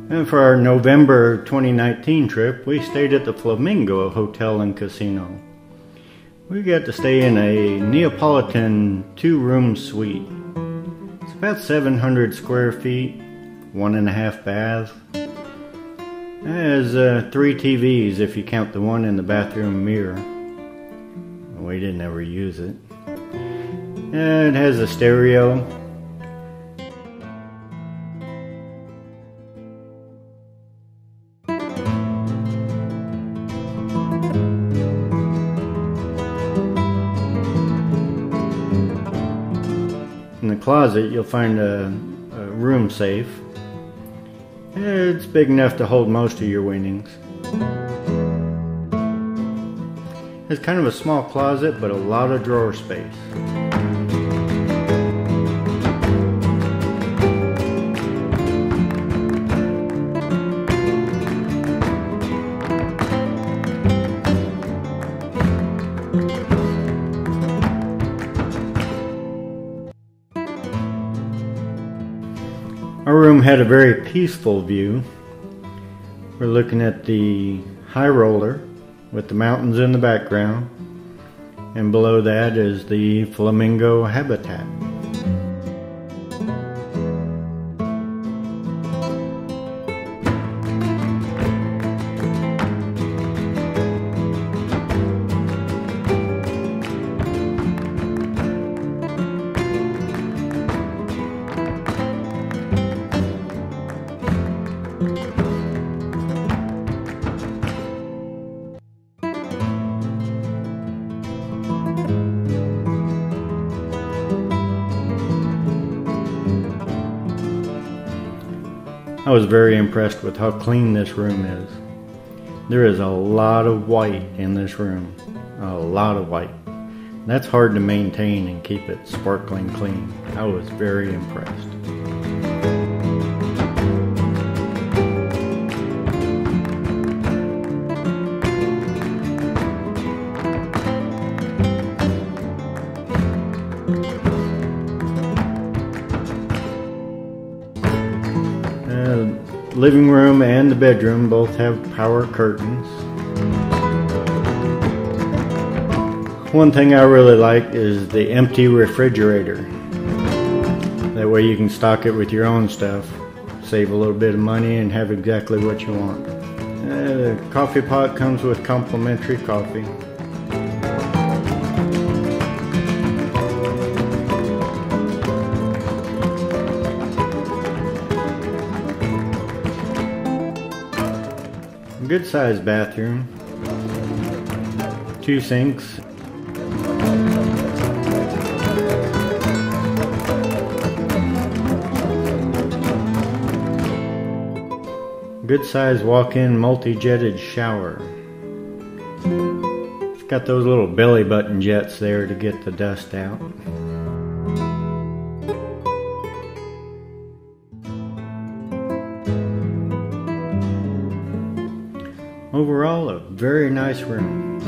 And for our November 2019 trip, we stayed at the Flamingo Hotel and Casino. We got to stay in a Neapolitan 2-room suite. It's about 700 square feet, 1.5 baths. It has 3 TVs if you count the one in the bathroom mirror. We didn't ever use it. And it has a stereo. In the closet you'll find a room safe. It's big enough to hold most of your winnings. It's kind of a small closet, but a lot of drawer space. Our room had a very peaceful view. We're looking at the high roller with the mountains in the background, and below that is the flamingo habitat. I was very impressed with how clean this room is. There is a lot of white in this room. A lot of white. That's hard to maintain and keep it sparkling clean. I was very impressed. Living room and the bedroom both have power curtains. One thing I really like is the empty refrigerator. That way you can stock it with your own stuff, save a little bit of money and have exactly what you want. The coffee pot comes with complimentary coffee. Good sized bathroom, 2 sinks. Good sized walk-in multi-jetted shower. It's got those little belly button jets there to get the dust out. Overall, a very nice room.